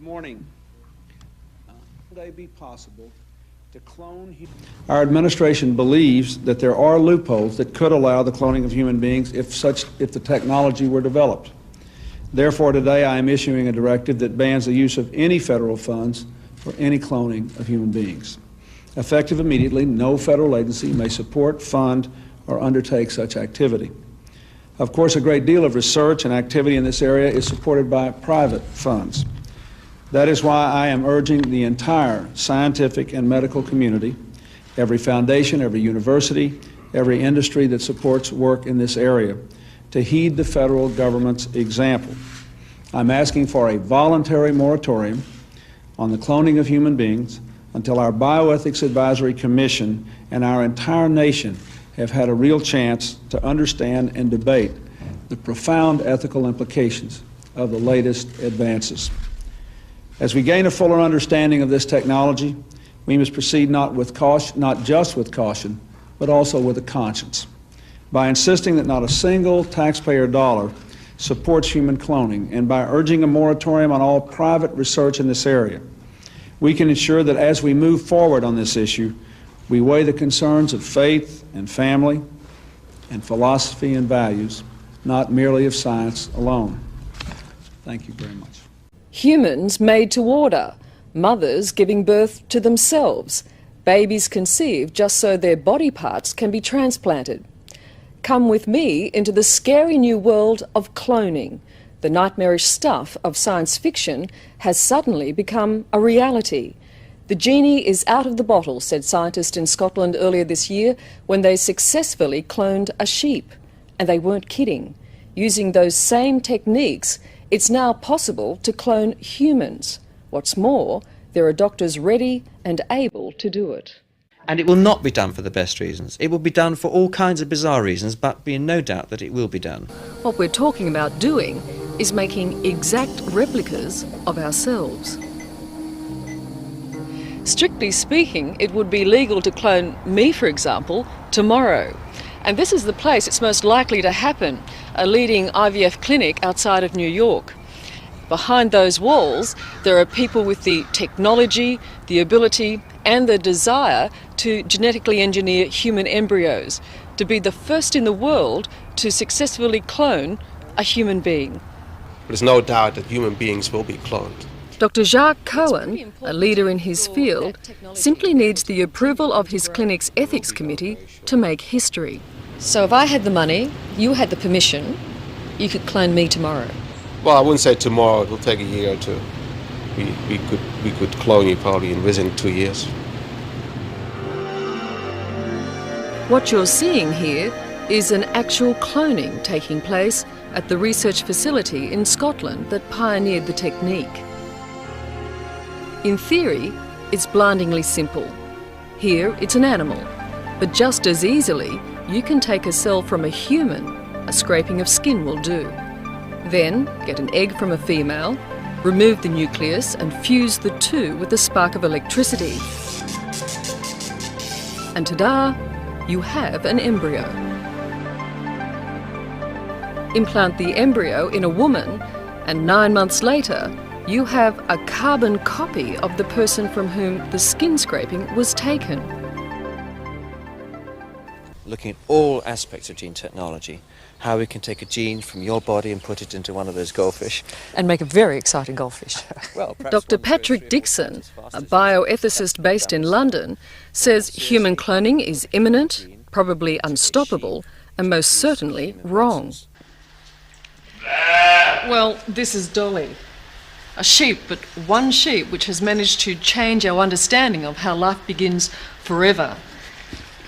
morning. Would it be possible to clone? Our administration believes that there are loopholes that could allow the cloning of human beings if the technology were developed. Therefore, today I am issuing a directive that bans the use of any federal funds for any cloning of human beings. Effective immediately, no federal agency may support, fund, or undertake such activity. Of course, a great deal of research and activity in this area is supported by private funds. That is why I am urging the entire scientific and medical community, every foundation, every university, every industry that supports work in this area, to heed the federal government's example. I'm asking for a voluntary moratorium on the cloning of human beings until our Bioethics Advisory Commission and our entire nation have had a real chance to understand and debate the profound ethical implications of the latest advances. As we gain a fuller understanding of this technology, we must proceed not just with caution, but also with a conscience, by insisting that not a single taxpayer dollar supports human cloning, and by urging a moratorium on all private research in this area. We can ensure that as we move forward on this issue, we weigh the concerns of faith and family and philosophy and values, not merely of science alone. Thank you very much. Humans made to order, mothers giving birth to themselves, babies conceived just so their body parts can be transplanted. Come with me into the scary new world of cloning. The nightmarish stuff of science fiction has suddenly become a reality. The genie is out of the bottle, said scientists in Scotland earlier this year when they successfully cloned a sheep. And they weren't kidding. Using those same techniques, it's now possible to clone humans. What's more, there are doctors ready and able to do it. And it will not be done for the best reasons. It will be done for all kinds of bizarre reasons, but be in no doubt that it will be done. What we're talking about doing is making exact replicas of ourselves. Strictly speaking, it would be legal to clone me, for example, tomorrow. And this is the place it's most likely to happen, a leading IVF clinic outside of New York. Behind those walls, there are people with the technology, the ability and the desire to genetically engineer human embryos, to be the first in the world to successfully clone a human being. There's no doubt that human beings will be cloned. Dr. Jacques Cohen, a leader in his field, simply needs the approval of his clinic's ethics committee to make history. So if I had the money, you had the permission, you could clone me tomorrow? Well, I wouldn't say tomorrow. It will take a year or two. We could clone you probably within 2 years. What you're seeing here is an actual cloning taking place at the research facility in Scotland that pioneered the technique. In theory, it's blindingly simple. Here, it's an animal. But just as easily, you can take a cell from a human. A scraping of skin will do. Then, get an egg from a female, remove the nucleus and fuse the two with a spark of electricity. And ta-da, you have an embryo. Implant the embryo in a woman, and 9 months later, you have a carbon copy of the person from whom the skin scraping was taken. Looking at all aspects of gene technology, how we can take a gene from your body and put it into one of those goldfish. And make a very exciting goldfish. Well, Dr. Patrick Dixon, a bioethicist based in London, says human cloning is imminent, probably unstoppable, and most certainly wrong. Well, this is Dolly. A sheep, but one sheep which has managed to change our understanding of how life begins forever.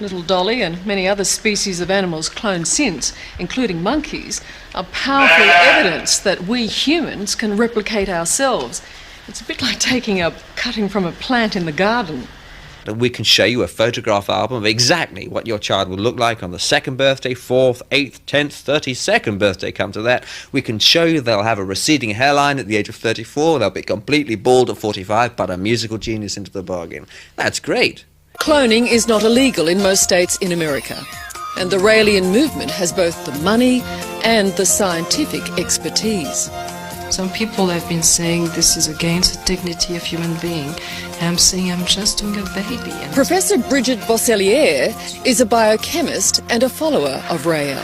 Little Dolly and many other species of animals cloned since, including monkeys, are powerful evidence that we humans can replicate ourselves. It's a bit like taking a cutting from a plant in the garden. And we can show you a photograph album of exactly what your child will look like on the 2nd birthday, 4th, 8th, 10th, 32nd birthday, come to that. We can show you they'll have a receding hairline at the age of 34, they'll be completely bald at 45, but a musical genius into the bargain. That's great. Cloning is not illegal in most states in America, and the Raelian movement has both the money and the scientific expertise. Some people have been saying this is against the dignity of human being. And I'm saying I'm just doing a baby. And Professor Brigitte Boisselier is a biochemist and a follower of Rael.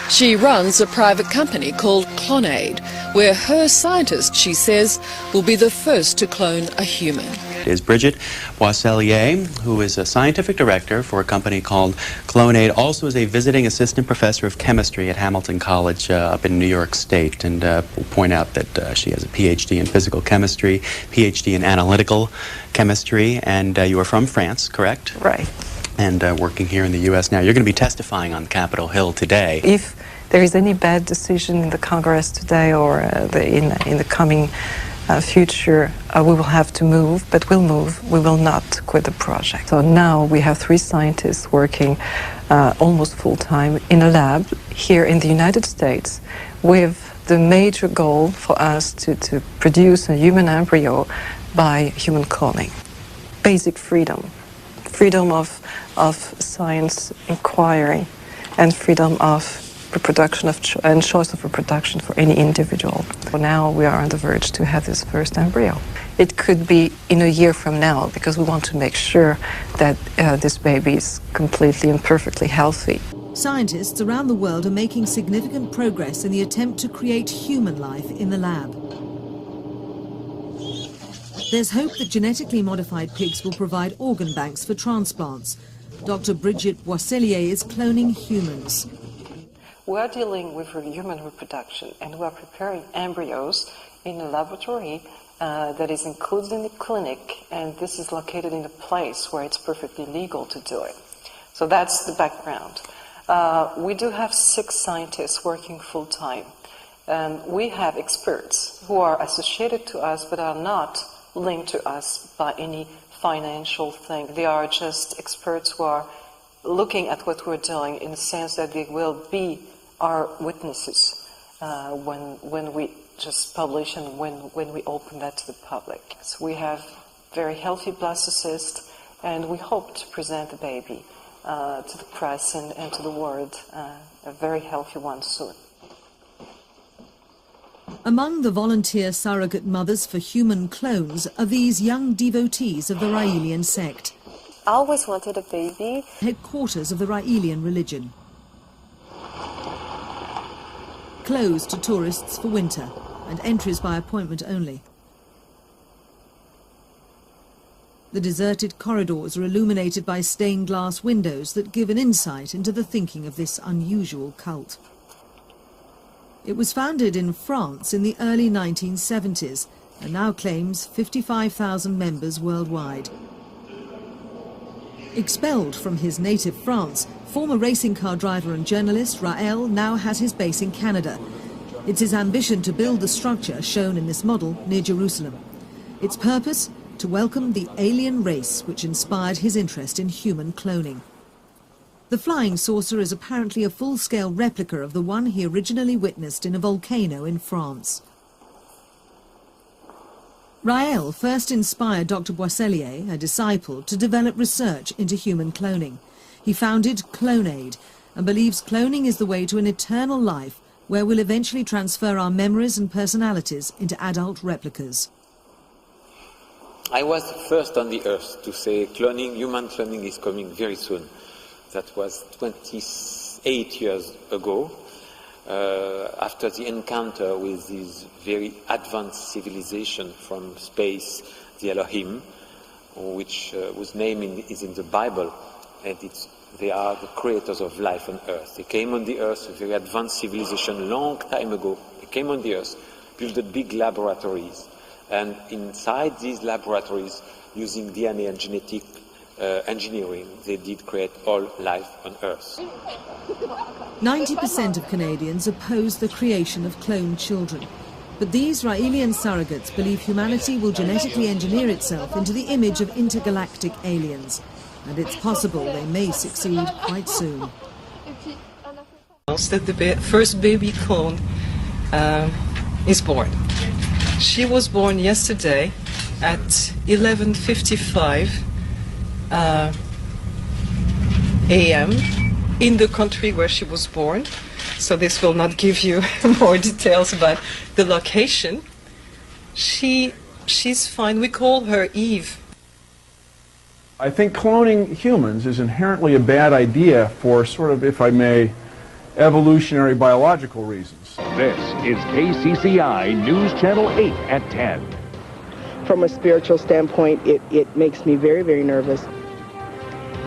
She runs a private company called Clonaid, where her scientists, she says, will be the first to clone a human. Is Brigitte Boisselier, who is a scientific director for a company called Clonaid, also is a visiting assistant professor of chemistry at Hamilton College up in New York State. And we'll point out that she has a PhD in physical chemistry, PhD in analytical chemistry, and you are from France, correct? Right. And working here in the U.S. now. You're going to be testifying on Capitol Hill today. If there is any bad decision in the Congress today or in the coming future, we will have to move, but we'll move. We will not quit the project. So now we have 3 scientists working almost full-time in a lab here in the United States with the major goal for us to produce a human embryo by human cloning. Basic freedom. Freedom of science inquiry and freedom of reproduction and choice of reproduction for any individual. So now we are on the verge to have this first embryo. It could be in a year from now because we want to make sure that this baby is completely and perfectly healthy. Scientists around the world are making significant progress in the attempt to create human life in the lab. There's hope that genetically modified pigs will provide organ banks for transplants. Dr. Brigitte Boisselier is cloning humans. We are dealing with human reproduction and we are preparing embryos in a laboratory that is included in the clinic, and this is located in a place where it's perfectly legal to do it. So that's the background. We do have 6 scientists working full-time. We have experts who are associated to us but are not linked to us by any financial thing. They are just experts who are looking at what we're doing in the sense that they will be our witnesses when we just publish and when we open that to the public. So we have very healthy blastocysts, and we hope to present the baby to the press and to the world, a very healthy one soon. Among the volunteer surrogate mothers for human clones are these young devotees of the Raelian sect. I always wanted a baby. Headquarters of the Raelian religion. Closed to tourists for winter and entries by appointment only. The deserted corridors are illuminated by stained glass windows that give an insight into the thinking of this unusual cult. It was founded in France in the early 1970s and now claims 55,000 members worldwide. Expelled from his native France, former racing car driver and journalist Rael now has his base in Canada. It's his ambition to build the structure shown in this model near Jerusalem. Its purpose? To welcome the alien race which inspired his interest in human cloning. The flying saucer is apparently a full-scale replica of the one he originally witnessed in a volcano in France. Rael first inspired Dr. Boisselier, a disciple, to develop research into human cloning. He founded Clonaid and believes cloning is the way to an eternal life where we'll eventually transfer our memories and personalities into adult replicas. I was the first on the earth to say human cloning is coming very soon. That was 28 years ago, after the encounter with this very advanced civilization from space, the Elohim, whose name is in the Bible, and they are the creators of life on earth. They came on the earth, a very advanced civilization, long time ago. They came on the earth, built big laboratories, and inside these laboratories, using DNA and genetic engineering, they did create all life on Earth. 90% of Canadians oppose the creation of cloned children. But these Raelian surrogates believe humanity will genetically engineer itself into the image of intergalactic aliens. And it's possible they may succeed quite soon. that the first baby clone is born. She was born yesterday at 11:55 a.m. in the country where she was born. so this will not give you more details about the location. She's fine. We call her Eve. I think cloning humans is inherently a bad idea for sort of, if I may, evolutionary biological reasons. This is KCCI News Channel 8 at 10. From a spiritual standpoint, it makes me very, very nervous.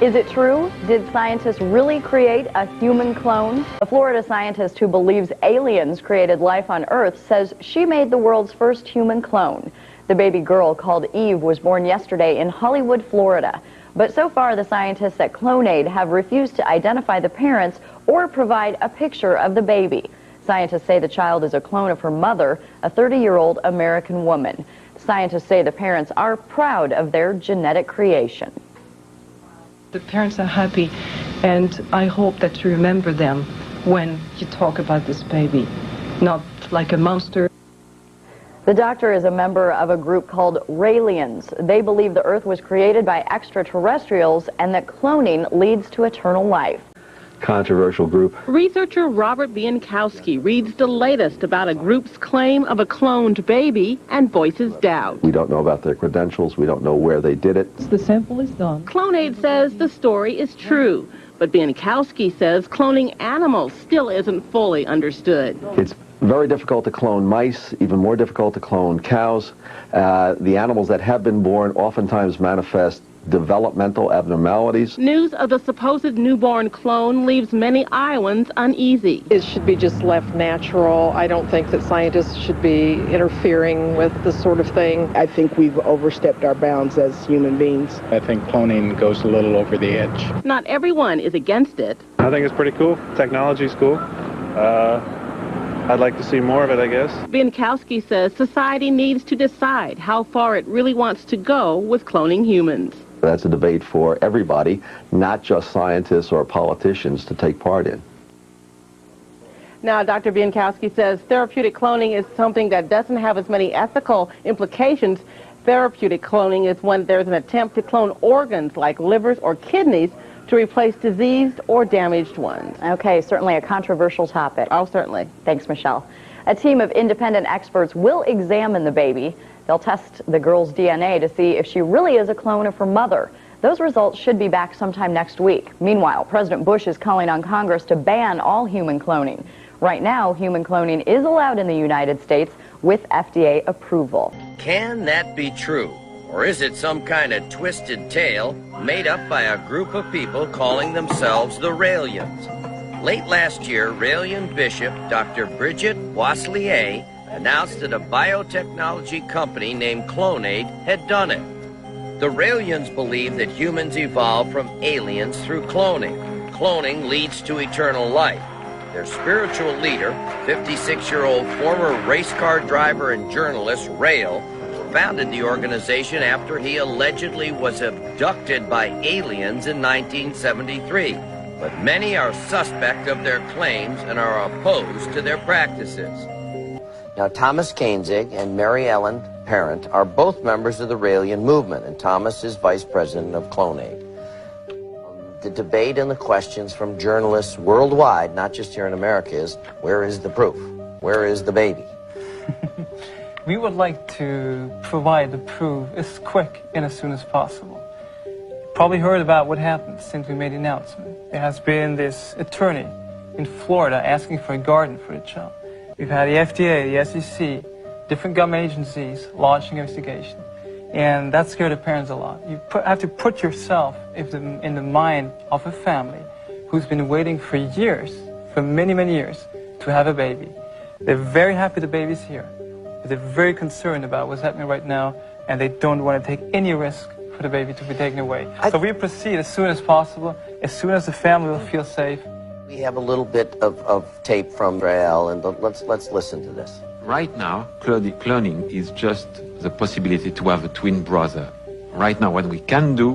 Is it true? Did scientists really create a human clone? A Florida scientist who believes aliens created life on Earth says she made the world's first human clone. The baby girl called Eve was born yesterday in Hollywood, Florida. But so far, the scientists at CloneAid have refused to identify the parents or provide a picture of the baby. Scientists say the child is a clone of her mother, a 30-year-old American woman. Scientists say the parents are proud of their genetic creation. The parents are happy, and I hope that you remember them when you talk about this baby, not like a monster. The doctor is a member of a group called Raelians. They believe the Earth was created by extraterrestrials and that cloning leads to eternal life. Controversial group. Researcher Robert Bienkowski reads the latest about a group's claim of a cloned baby and voices doubt. We don't know about their credentials. We don't know where they did it. The sample is done. CloneAid says the story is true, but Bienkowski says cloning animals still isn't fully understood. It's very difficult to clone mice, even more difficult to clone cows. The animals that have been born oftentimes manifest developmental abnormalities. News of the supposed newborn clone leaves many Iowans uneasy. It should be just left natural. I don't think that scientists should be interfering with this sort of thing. I think we've overstepped our bounds as human beings. I think cloning goes a little over the edge. Not everyone is against it. I think it's pretty cool. Technology's cool. I'd like to see more of it, I guess. Bienkowski says society needs to decide how far it really wants to go with cloning humans. That's a debate for everybody, not just scientists or politicians to take part in. Now, Dr. Bienkowski says therapeutic cloning is something that doesn't have as many ethical implications. Therapeutic cloning is when there's an attempt to clone organs like livers or kidneys to replace diseased or damaged ones. Okay, certainly a controversial topic. Oh, certainly. Thanks, Michelle. A team of independent experts will examine the baby. They'll test the girl's DNA to see if she really is a clone of her mother. Those results should be back sometime next week. Meanwhile, President Bush is calling on Congress to ban all human cloning. Right now, human cloning is allowed in the United States with FDA approval. Can that be true? Or is it some kind of twisted tale made up by a group of people calling themselves the Raelians? Late last year, Raelian Bishop Dr. Bridget Boisselier announced that a biotechnology company named CloneAid had done it. The Raelians believe that humans evolved from aliens through cloning. Cloning leads to eternal life. Their spiritual leader, 56-year-old former race car driver and journalist Rael, founded the organization after he allegedly was abducted by aliens in 1973. But many are suspect of their claims and are opposed to their practices. Now, Thomas Koenig and Mary Ellen Parent are both members of the Raelian movement, and Thomas is vice president of CloneAid. The debate and the questions from journalists worldwide, not just here in America, is where is the proof? Where is the baby? We would like to provide the proof as quick and as soon as possible. Probably heard about what happened since we made the announcement. There has been this attorney in Florida asking for a guardian for the child. We've had the FDA, the SEC, different government agencies launching investigation. And that scared the parents a lot. You have to put yourself in the mind of a family who's been waiting for years, for many, many years, to have a baby. They're very happy the baby's here. But they're very concerned about what's happening right now, and they don't want to take any risk for the baby to be taken away. So we proceed as soon as possible, as soon as the family will feel safe. We have a little bit of tape from Rael, and let's listen to this. Right now, cloning is just the possibility to have a twin brother. Right now, what we can do,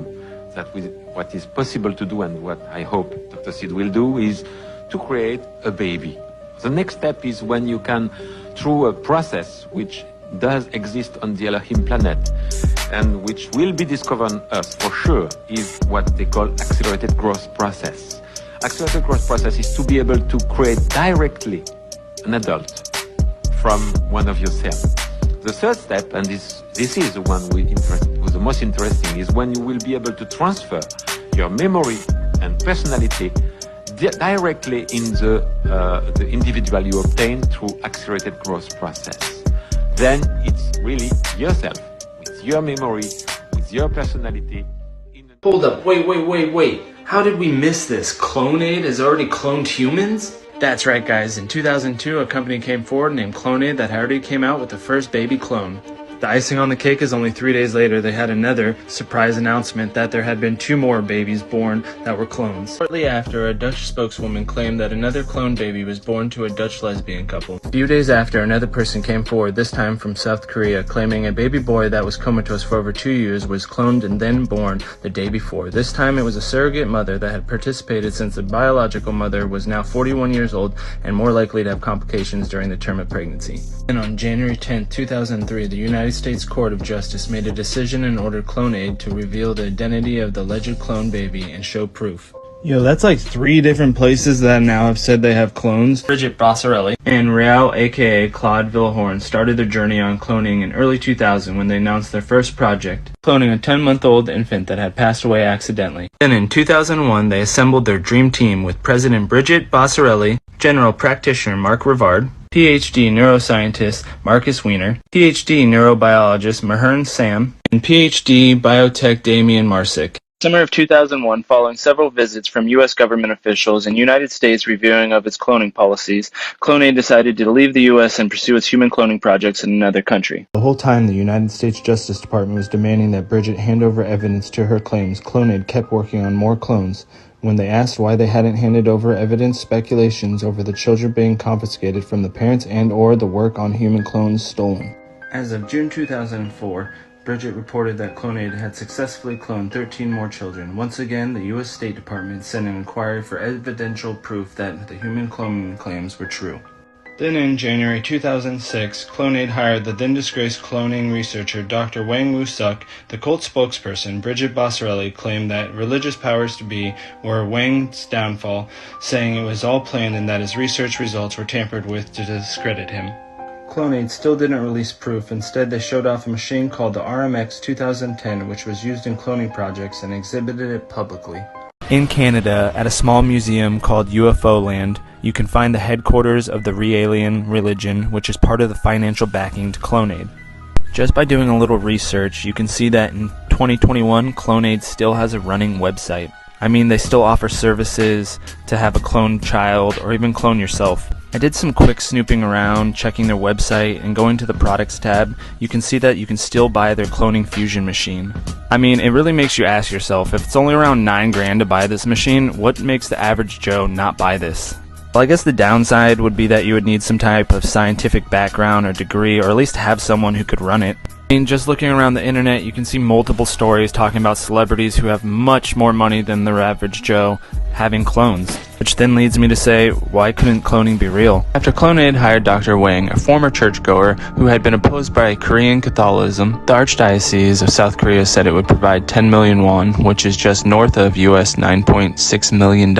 what is possible to do, and what I hope Dr. Sid will do, is to create a baby. The next step is when you can, through a process which does exist on the Elohim planet, and which will be discovered on Earth for sure, is what they call accelerated growth process. accelerated growth process is to be able to create directly an adult from one of your cells. The third step, and this is the one who's the most interesting, is when you will be able to transfer your memory and personality directly in the individual you obtain through accelerated growth process. Then it's really yourself, with your memory, with your personality. Hold up, wait. How did we miss this? Clonaid has already cloned humans? That's right, guys. In 2002, a company came forward named Clonaid that already came out with the first baby clone. The icing on the cake is only 3 days later they had another surprise announcement that there had been 2 more babies born that were clones. Shortly after, a Dutch spokeswoman claimed that another clone baby was born to a Dutch lesbian couple. A few days after, another person came forward, this time from South Korea, claiming a baby boy that was comatose for over 2 years was cloned and then born the day before. This time it was a surrogate mother that had participated since the biological mother was now 41 years old and more likely to have complications during the term of pregnancy. And on January 10, 2003, the United States Court of Justice made a decision and ordered Clonaid to reveal the identity of the alleged clone baby and show proof. Yo, that's like 3 different places that now have said they have clones. Bridget Bossarelli and Rael aka Claude Villehorn started their journey on cloning in early 2000 when they announced their first project, cloning a 10-month-old infant that had passed away accidentally. Then in 2001, they assembled their dream team with President Bridget Bossarelli, General Practitioner Mark Rivard, PhD neuroscientist Marcus Wiener, PhD neurobiologist Mahern Sam, and PhD biotech Damian Marsick. Summer of 2001, following several visits from U.S. government officials and United States reviewing of its cloning policies, Clonaid decided to leave the U.S. and pursue its human cloning projects in another country. The whole time, the United States Justice Department was demanding that Bridget hand over evidence to her claims. Clonaid kept working on more clones. When they asked why they hadn't handed over evidence, speculations over the children being confiscated from the parents and/or the work on human clones stolen. As of June 2004, Bridget reported that Clonaid had successfully cloned 13 more children. Once again, the U.S. State Department sent an inquiry for evidential proof that the human cloning claims were true. Then in January 2006, Clonaid hired the then-disgraced cloning researcher Dr. Wang Woo-suk. The cult spokesperson, Bridget Bossarelli, claimed that religious powers to be were Wang's downfall, saying it was all planned and that his research results were tampered with to discredit him. Clonaid still didn't release proof. Instead, they showed off a machine called the RMX 2010, which was used in cloning projects, and exhibited it publicly. In Canada, at a small museum called UFO Land, you can find the headquarters of the Re-Alien religion, which is part of the financial backing to Clonaid. Just by doing a little research, you can see that in 2021, Clonaid still has a running website. I mean, they still offer services to have a cloned child or even clone yourself. I did some quick snooping around, checking their website, and going to the products tab. You can see that you can still buy their cloning fusion machine. I mean, it really makes you ask yourself, if it's only around $9 grand to buy this machine, what makes the average Joe not buy this? Well, I guess the downside would be that you would need some type of scientific background or degree, or at least have someone who could run it. I mean, just looking around the internet, you can see multiple stories talking about celebrities who have much more money than the average Joe having clones. Which then leads me to say, why couldn't cloning be real? After Clonaid hired Dr. Wang, a former churchgoer who had been opposed by Korean Catholicism, the Archdiocese of South Korea said it would provide 10 million won, which is just north of US $9.6 million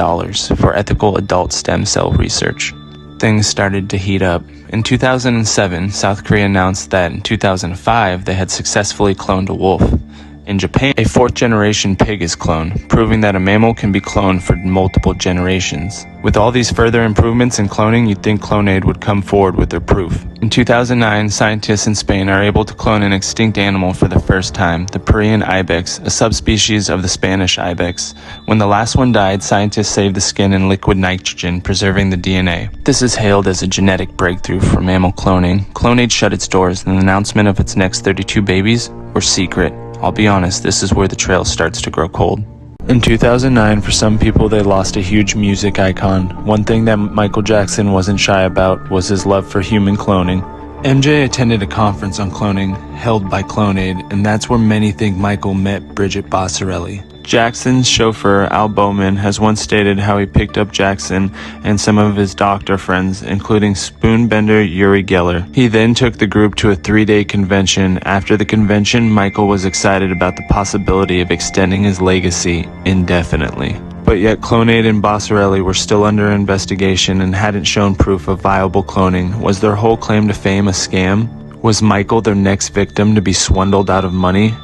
for ethical adult stem cell research. Things started to heat up. In 2007, South Korea announced that in 2005 they had successfully cloned a wolf. In Japan, a 4th-generation pig is cloned, proving that a mammal can be cloned for multiple generations. With all these further improvements in cloning, you'd think Clonaid would come forward with their proof. In 2009, scientists in Spain are able to clone an extinct animal for the first time, the Parian ibex, a subspecies of the Spanish ibex. When the last one died, scientists saved the skin in liquid nitrogen, preserving the DNA. This is hailed as a genetic breakthrough for mammal cloning. Clonaid shut its doors, and the announcement of its next 32 babies were secret. I'll be honest, this is where the trail starts to grow cold. In 2009, for some people, they lost a huge music icon. One thing that Michael Jackson wasn't shy about was his love for human cloning. MJ attended a conference on cloning held by Clonaid, and that's where many think Michael met Bridget Bossarelli. Jackson's chauffeur, Al Bowman, has once stated how he picked up Jackson and some of his doctor friends, including spoonbender Uri Geller. He then took the group to a 3-day convention. After the convention, Michael was excited about the possibility of extending his legacy indefinitely. But yet Clonade and Bossarelli were still under investigation and hadn't shown proof of viable cloning. Was their whole claim to fame a scam? Was Michael their next victim to be swindled out of money?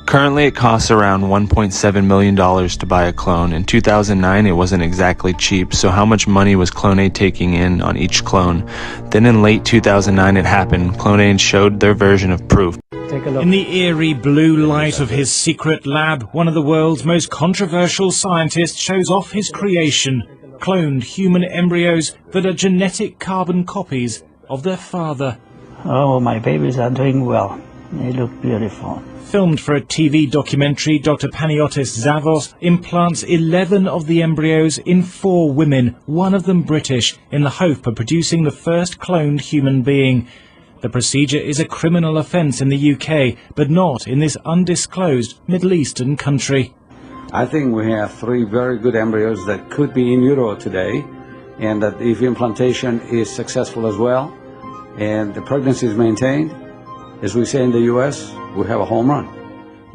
Currently, it costs around $1.7 million to buy a clone. In 2009, it wasn't exactly cheap, so how much money was Clonade taking in on each clone? Then in late 2009, it happened. Clonade showed their version of proof. In the eerie blue light of his secret lab, one of the world's most controversial scientists shows off his creation, cloned human embryos that are genetic carbon copies of their father. Oh, my babies are doing well. They look beautiful. Filmed for a TV documentary, Dr. Panagiotis Zavos implants 11 of the embryos in 4 women, one of them British, in the hope of producing the first cloned human being. The procedure is a criminal offence in the UK, but not in this undisclosed Middle Eastern country. I think we have 3 very good embryos that could be in utero today, and that if implantation is successful as well, and the pregnancy is maintained, as we say in the US, we have a home run.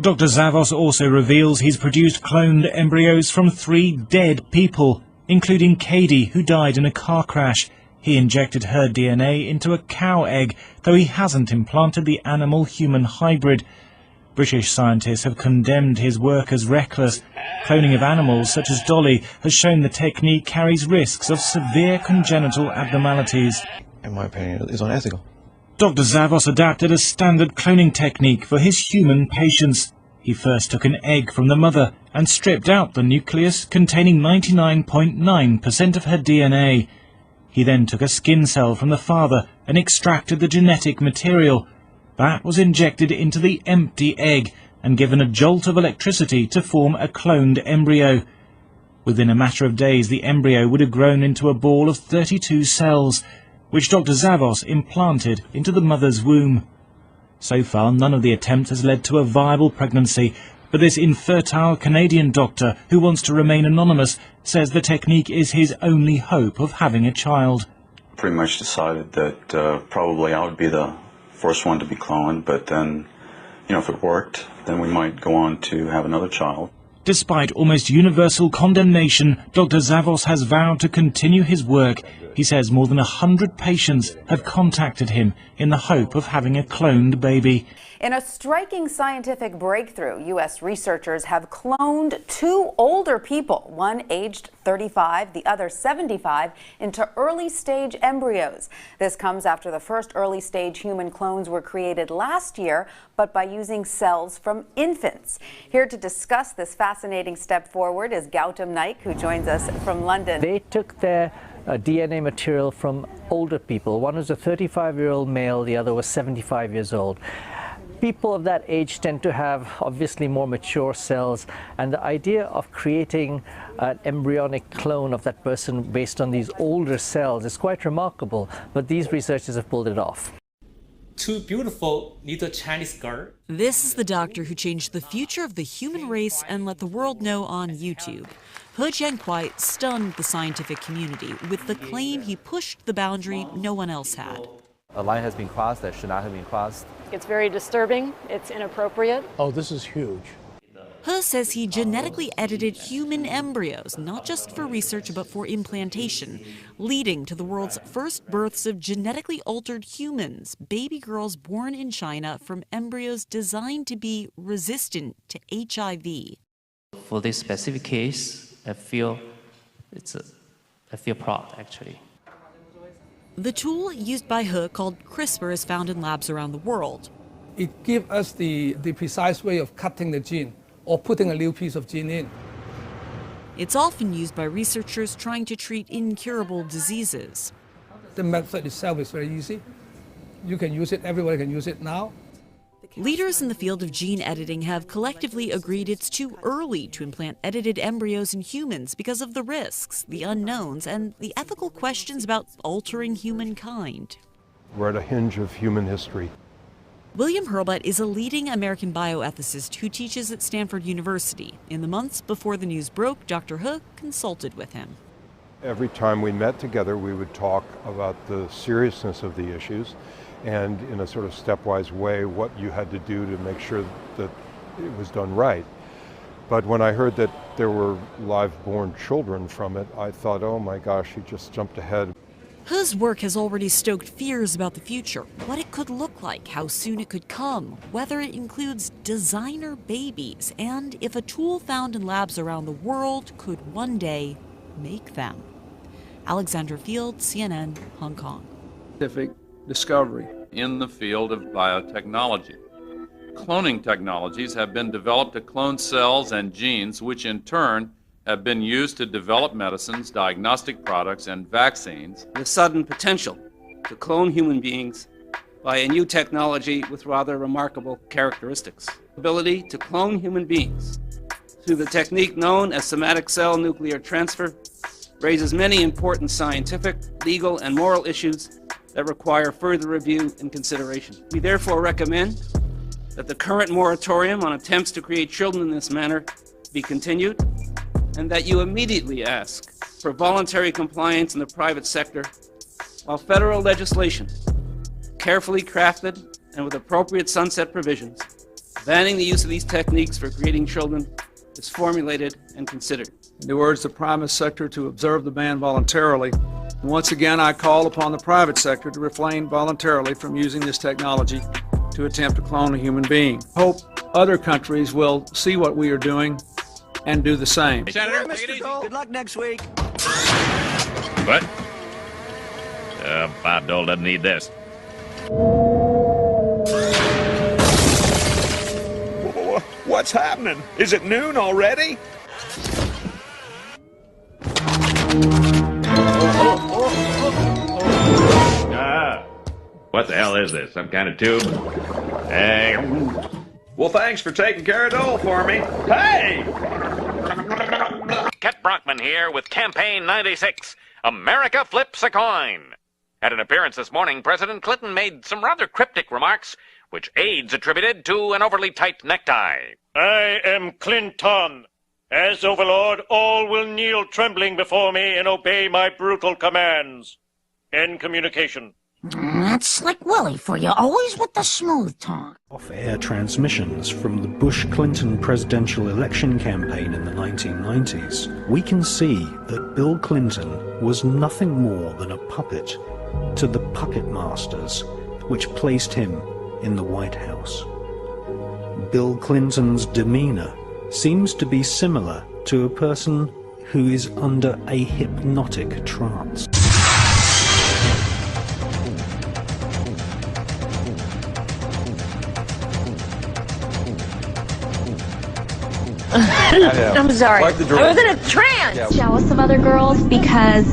Dr. Zavos also reveals he's produced cloned embryos from 3 dead people, including Katie, who died in a car crash. He injected her DNA into a cow egg, though he hasn't implanted the animal-human hybrid. British scientists have condemned his work as reckless. Cloning of animals, such as Dolly, has shown the technique carries risks of severe congenital abnormalities. In my opinion, it's unethical. Dr. Zavos adapted a standard cloning technique for his human patients. He first took an egg from the mother and stripped out the nucleus containing 99.9% of her DNA. He then took a skin cell from the father and extracted the genetic material. That was injected into the empty egg and given a jolt of electricity to form a cloned embryo. Within a matter of days, the embryo would have grown into a ball of 32 cells, which Dr. Zavos implanted into the mother's womb. So far, none of the attempts has led to a viable pregnancy, but this infertile Canadian doctor, who wants to remain anonymous, says the technique is his only hope of having a child. Pretty much decided that probably I would be the first one to be cloned, but then, if it worked, then we might go on to have another child. Despite almost universal condemnation, Dr. Zavos has vowed to continue his work. He says more than 100 patients have contacted him in the hope of having a cloned baby. In a striking scientific breakthrough, U.S. researchers have cloned 2 older people, one aged 35, the other 75, into early-stage embryos. This comes after the first early-stage human clones were created last year, but by using cells from infants. Here to discuss this fascinating step forward is Gautam Naik, who joins us from London. They took their DNA material from older people. One was a 35-year-old male, the other was 75 years old. People of that age tend to have obviously more mature cells, and the idea of creating an embryonic clone of that person based on these older cells is quite remarkable, but these researchers have pulled it off. 2 beautiful little Chinese girls. This is the doctor who changed the future of the human race and let the world know on YouTube. He Jiankuai stunned the scientific community with the claim he pushed the boundary no one else had. A line has been crossed that should not have been crossed. It's very disturbing. It's inappropriate. Oh, this is huge. He says he genetically edited human embryos, not just for research but for implantation, leading to the world's first births of genetically altered humans, baby girls born in China from embryos designed to be resistant to HIV. For this specific case, I feel proud, actually. The tool used by He, called CRISPR, is found in labs around the world. It gives us the precise way of cutting the gene or putting a new piece of gene in. It's often used by researchers trying to treat incurable diseases. The method itself is very easy. You can use it, everybody can use it now. Leaders in the field of gene editing have collectively agreed it's too early to implant edited embryos in humans because of the risks, the unknowns, and the ethical questions about altering humankind. We're at a hinge of human history. William Hurlbut is a leading American bioethicist who teaches at Stanford University. In the months before the news broke, Dr. He consulted with him. Every time we met together, we would talk about the seriousness of the issues and in a sort of stepwise way what you had to do to make sure that it was done right. But when I heard that there were live-born children from it, I thought, oh my gosh, he just jumped ahead. His work has already stoked fears about the future, what it could look like, how soon it could come, whether it includes designer babies, and if a tool found in labs around the world could one day make them. Alexandra Field, CNN, Hong Kong. Scientific discovery. In the field of biotechnology. Cloning technologies have been developed to clone cells and genes, which in turn have been used to develop medicines, diagnostic products, and vaccines. The sudden potential to clone human beings by a new technology with rather remarkable characteristics. Ability to clone human beings through the technique known as somatic cell nuclear transfer raises many important scientific, legal, and moral issues that require further review and consideration. We therefore recommend that the current moratorium on attempts to create children in this manner be continued, and that you immediately ask for voluntary compliance in the private sector, while federal legislation, carefully crafted and with appropriate sunset provisions, banning the use of these techniques for creating children, is formulated and considered. In the words of the private sector to observe the ban voluntarily. And once again, I call upon the private sector to refrain voluntarily from using this technology to attempt to clone a human being. Hope other countries will see what we are doing and do the same. Senator, Mr. Dole, good luck next week. What? Bob Dole doesn't need this. What's happening? Is it noon already? What the hell is this? Some kind of tube? Hey. Well, thanks for taking care of Dole for me. Hey! Ket Brockman here with Campaign 96. America flips a coin. At an appearance this morning, President Clinton made some rather cryptic remarks, which aides attributed to an overly tight necktie. I am Clinton. As overlord, all will kneel trembling before me and obey my brutal commands. End communication. That's Slick Willie for you, always with the smooth talk. Off-air transmissions from the Bush-Clinton presidential election campaign in the 1990s, we can see that Bill Clinton was nothing more than a puppet to the puppet masters which placed him in the White House. Bill Clinton's demeanor seems to be similar to a person who is under a hypnotic trance. I'm sorry. I was in a trance. Jealous of other girls because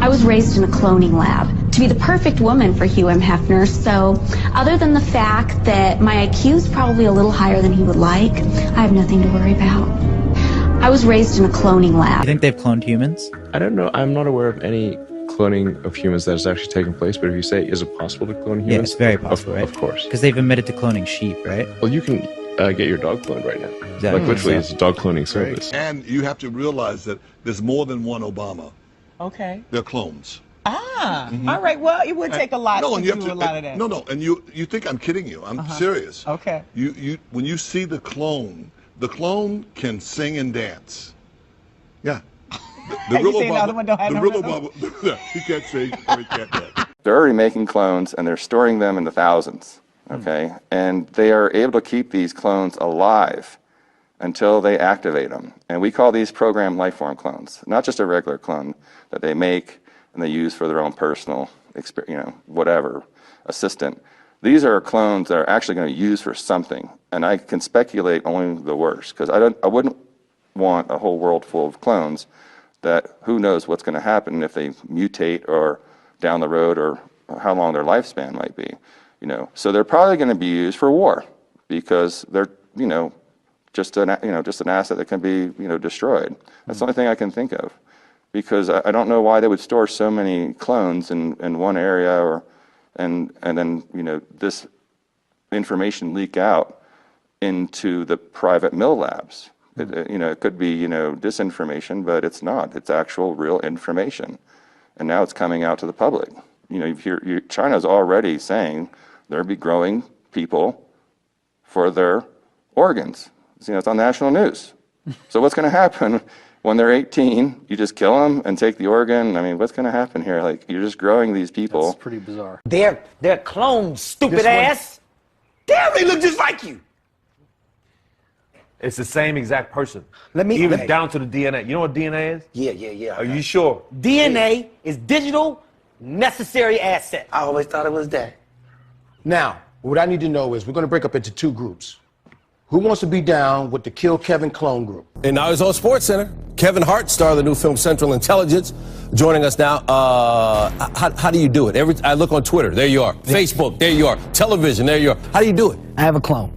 I was raised in a cloning lab to be the perfect woman for Hugh M. Hefner. So other than the fact that my IQ is probably a little higher than he would like, I have nothing to worry about. I was raised in a cloning lab. You think they've cloned humans? I don't know. I'm not aware of any cloning of humans that has actually taken place, but if you say, is it possible to clone humans? Yeah, it's very possible, right? Of course. Because they've admitted to cloning sheep, right? Well, you can get your dog cloned right now. Exactly. Like literally, it's a dog cloning service. And you have to realize that there's more than one Obama. Okay. They're clones. Ah, all right. Well, it would take a lot to do a lot of that. No, and you think I'm kidding you. I'm serious. Okay. You when you see the clone can sing and dance. Yeah. The real Obama, he can't sing or he can't dance. They're already making clones and they're storing them in the thousands. Okay, and they are able to keep these clones alive until they activate them. And we call these programmed lifeform clones, not just a regular clone that they make and they use for their own personal, whatever, assistant. These are clones that are actually going to use for something. And I can speculate only the worst, because I wouldn't want a whole world full of clones that who knows what's going to happen if they mutate or down the road or how long their lifespan might be. So they're probably going to be used for war because they're, just an asset that can be, destroyed. That's the only thing I can think of, because I don't know why they would store so many clones in one area, and then this information leak out into the private mill labs. It could be disinformation, but it's not. It's actual real information, and now it's coming out to the public. China's already saying they'll be growing people for their organs. It's on national news. So what's going to happen when they're 18? You just kill them and take the organ? I mean, what's going to happen here? Like, you're just growing these people. That's pretty bizarre. They're clones, stupid ass. Damn, they look just like you. It's the same exact person. Even down to the DNA. You know what DNA is? Yeah. Are you sure? DNA is digital necessary asset. I always thought it was that. Now, what I need to know is we're going to break up into two groups. Who wants to be down with the Kill Kevin clone group? And now he's on SportsCenter. Kevin Hart, star of the new film Central Intelligence, joining us now. How do you do it? I look on Twitter, there you are. Facebook, there you are. Television, there you are. How do you do it? I have a clone.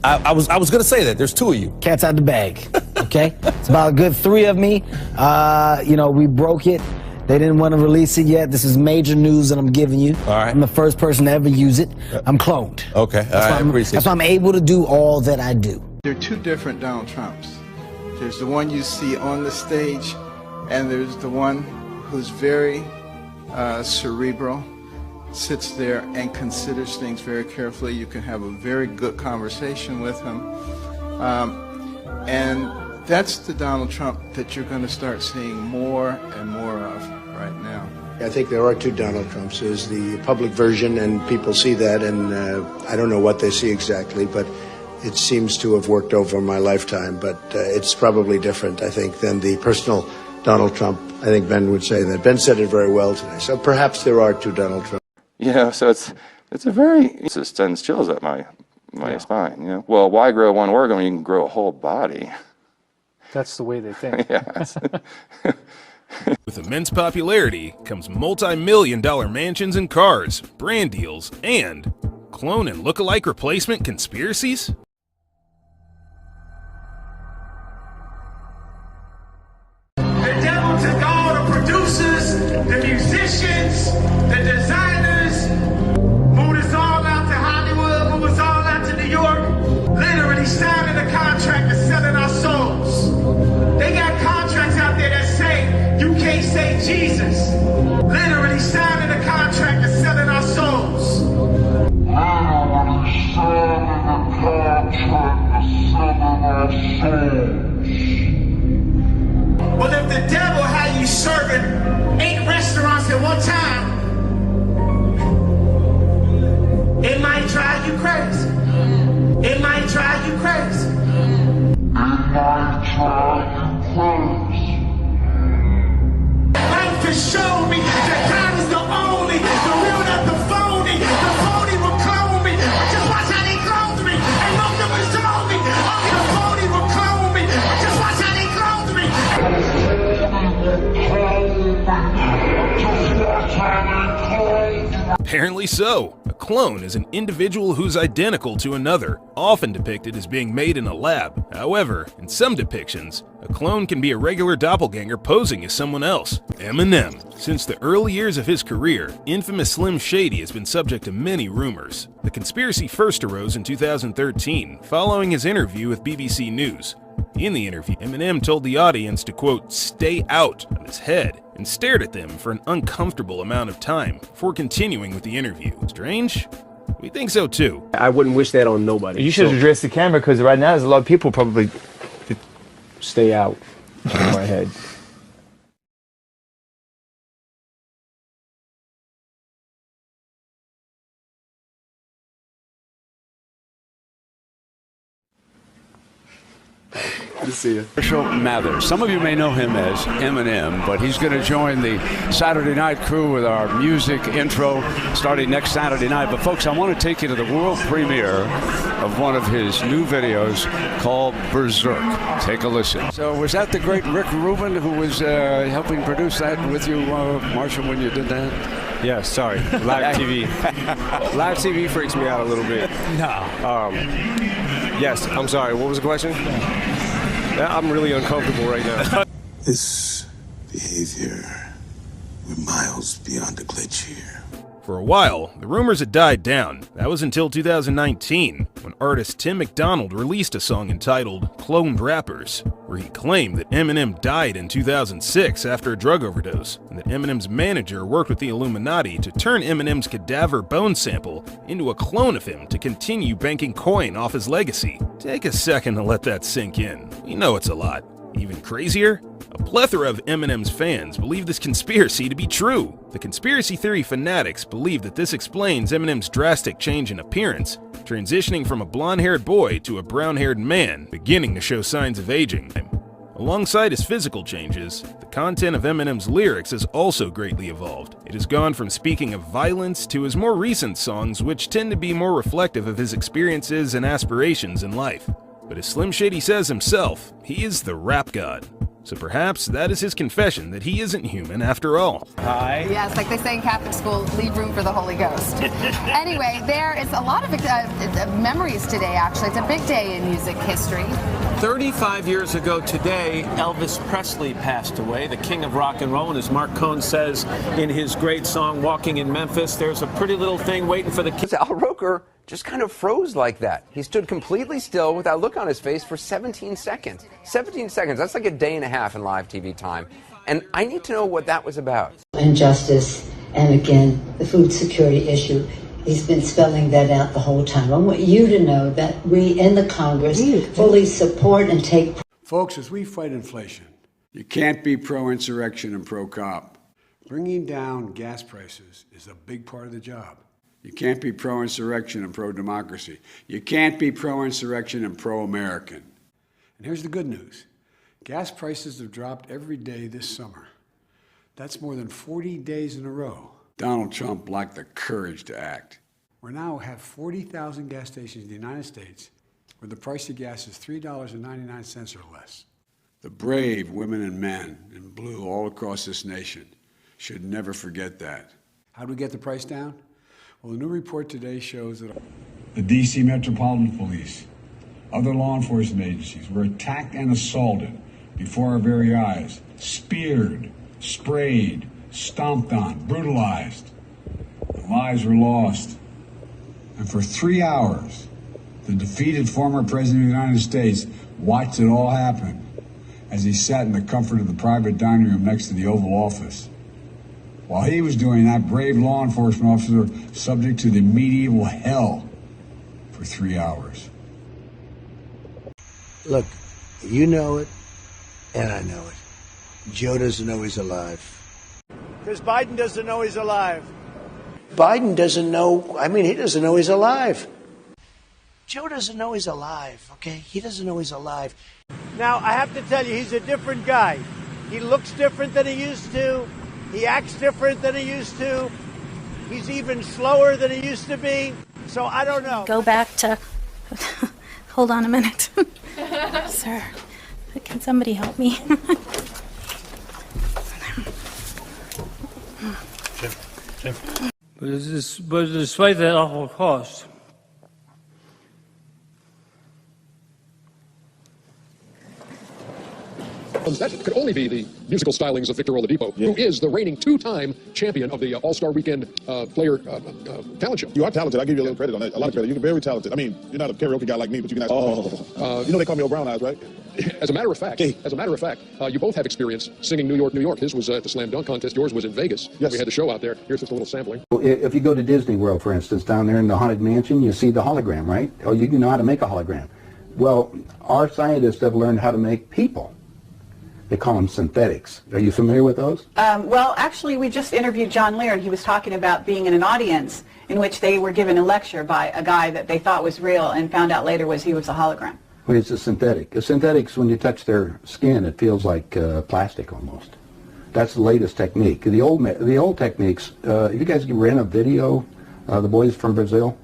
I was going to say that. There's two of you. Cat's out the bag, okay? It's about a good 3 of me. We broke it. They didn't want to release it yet. This is major news that I'm giving you. All right. I'm the first person to ever use it. I'm cloned. Okay, I appreciate it. That's why I'm able to do all that I do. There are 2 different Donald Trumps. There's the one you see on the stage, and there's the one who's very cerebral, sits there and considers things very carefully. You can have a very good conversation with him. And that's the Donald Trump that you're going to start seeing more and more of right now. I think there are 2 Donald Trumps. There's the public version, and people see that, and I don't know what they see exactly, but it seems to have worked over my lifetime. But it's probably different, I think, than the personal Donald Trump. I think Ben would say that. Ben said it very well today. So perhaps there are 2 Donald Trumps. Yeah, so it's a very, it just sends chills up my spine, you know. Well, why grow one organ when you can grow a whole body? That's the way they think. Yes. With immense popularity comes multi-million-dollar mansions and cars, brand deals, and clone and look-alike replacement conspiracies? The devil took all the producers, the musicians, the designers, moved us all out to Hollywood, moved us all out to New York, literally signing a contract and selling our souls. They got contracts out there that say, you can't say Jesus. Literally signing a contract and selling our souls. Literally signing a contract and selling our souls. Well, if the devil had you serving 8 restaurants at one time, it might drive you crazy. It might drive you crazy. It might drive you crazy. Life has shown me that God is the only, the real, not the phony. The phony will clone me. Just watch how they clone me. And most of them show me. Only the phony will clone me. Just watch how they clone me. Apparently so. A clone is an individual who's identical to another, often depicted as being made in a lab. However, in some depictions, a clone can be a regular doppelganger posing as someone else. Eminem. Since the early years of his career, infamous Slim Shady has been subject to many rumors. The conspiracy first arose in 2013, following his interview with BBC News. In the interview, Eminem told the audience to, quote, stay out of his head, and stared at them for an uncomfortable amount of time before continuing with the interview. Strange? We think so too. I wouldn't wish that on nobody. You should address the camera, because right now there's a lot of people probably stay out of my head. Good to see you. Marshall Mathers. Some of you may know him as Eminem, but he's going to join the Saturday night crew with our music intro starting next Saturday night. But folks, I want to take you to the world premiere of one of his new videos called Berserk. Take a listen. So was that the great Rick Rubin who was helping produce that with you, Marshall, when you did that? Yeah, sorry. Live TV. Live TV freaks me out a little bit. No. Yes, I'm sorry. What was the question? I'm really uncomfortable right now. This behavior, we're miles beyond a glitch here. For a while, the rumors had died down. That was until 2019, when artist Tim McDonald released a song entitled Cloned Rappers, where he claimed that Eminem died in 2006 after a drug overdose, and that Eminem's manager worked with the Illuminati to turn Eminem's cadaver bone sample into a clone of him to continue banking coin off his legacy. Take a second to let that sink in. We know it's a lot. Even crazier? A plethora of Eminem's fans believe this conspiracy to be true. The conspiracy theory fanatics believe that this explains Eminem's drastic change in appearance, transitioning from a blonde-haired boy to a brown-haired man, beginning to show signs of aging. Alongside his physical changes, the content of Eminem's lyrics has also greatly evolved. It has gone from speaking of violence to his more recent songs, which tend to be more reflective of his experiences and aspirations in life. But as Slim Shady says himself, he is the rap god. So perhaps that is his confession that he isn't human after all. Hi. Yes, like they say in Catholic school, leave room for the Holy Ghost. Anyway, there is a lot of memories today, actually. It's a big day in music history. 35 years ago today, Elvis Presley passed away, the king of rock and roll. And as Mark Cohn says in his great song, Walking in Memphis, there's a pretty little thing waiting for the kids. Al Roker just kind of froze like that. He stood completely still without a look on his face for 17 seconds. 17 seconds, that's like a day and a half in live TV time. And I need to know what that was about. Injustice, and again, the food security issue. He's been spelling that out the whole time. I want you to know that we in the Congress fully support and take... Folks, as we fight inflation, you can't be pro-insurrection and pro-cop. Bringing down gas prices is a big part of the job. You can't be pro-insurrection and pro-democracy. You can't be pro-insurrection and pro-American. And here's the good news. Gas prices have dropped every day this summer. That's more than 40 days in a row. Donald Trump lacked the courage to act. We now have 40,000 gas stations in the United States where the price of gas is $3.99 or less. The brave women and men in blue all across this nation should never forget that. How do we get the price down? Well, the new report today shows that the D.C. Metropolitan Police, other law enforcement agencies were attacked and assaulted before our very eyes, speared, sprayed, stomped on, brutalized. The lives were lost. And for 3 hours, the defeated former President of the United States watched it all happen as he sat in the comfort of the private dining room next to the Oval Office. While he was doing that, brave law enforcement officers were subject to the medieval hell for 3 hours. Look, you know it, and I know it. Joe doesn't know he's alive. Because Biden doesn't know he's alive. Biden doesn't know, he doesn't know he's alive. Joe doesn't know he's alive, okay? He doesn't know he's alive. Now, I have to tell you, he's a different guy. He looks different than he used to. He acts different than he used to. He's even slower than he used to be. So I don't know. Go back to... Hold on a minute. Sir, can somebody help me? Jim. But despite that awful cost, that could only be the musical stylings of Victor Oladipo, who is the reigning two-time champion of the All-Star Weekend Player Talent Show. You are talented. I'll give you a little credit on that. A lot of credit. You're very talented. I mean, you're not a karaoke guy like me, but you can actually... you know they call me Old Brown Eyes, right? As a matter of fact, you both have experience singing New York, New York. His was at the Slam Dunk Contest. Yours was in Vegas. Yes. We had the show out there. Here's just a little sampling. If you go to Disney World, for instance, down there in the Haunted Mansion, you see the hologram, right? Oh, you know how to make a hologram. Well, our scientists have learned how to make people. They call them synthetics. Are you familiar with those? Well, actually, we just interviewed John Lear, and he was talking about being in an audience in which they were given a lecture by a guy that they thought was real and found out later he was a hologram. Well, it's a synthetic. A synthetics, when you touch their skin, it feels like plastic almost. That's the latest technique. The old techniques, if you guys can rent a video, the boys from Brazil,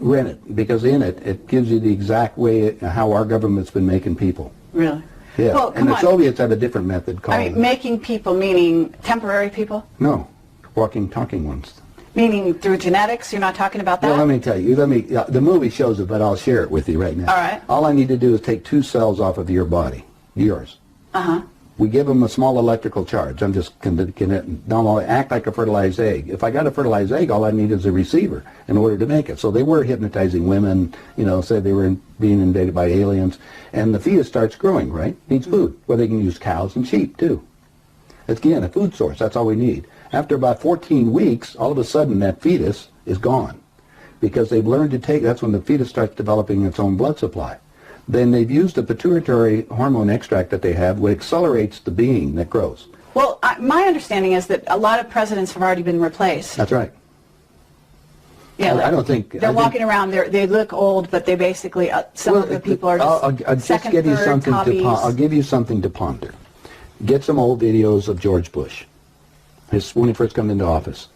rent it, because in it, it gives you the exact way how our government's been making people. Really? Yeah, well, and the Soviets had a different method called... I mean, making people meaning temporary people? No, walking, talking ones. Meaning through genetics? You're not talking about that? Well, let me tell you. The movie shows it, but I'll share it with you right now. All right. All I need to do is take 2 cells off of your body, yours. Uh-huh. We give them a small electrical charge. I'm just don't act like a fertilized egg. If I got a fertilized egg, all I need is a receiver in order to make it. So they were hypnotizing women, said they were being invaded by aliens. And the fetus starts growing, right? Needs food. Well, they can use cows and sheep, too. Again, a food source. That's all we need. After about 14 weeks, all of a sudden that fetus is gone. Because they've learned to take, that's when the fetus starts developing its own blood supply. Then they've used a pituitary hormone extract that they have, which accelerates the being that grows. Well, my understanding is that a lot of presidents have already been replaced. That's right. Yeah, I don't think... They're walking around, they look old, but they basically, some of the people are just I'll second, just give you third something copies. I'll give you something to ponder. Get some old videos of George Bush, when he first came into office.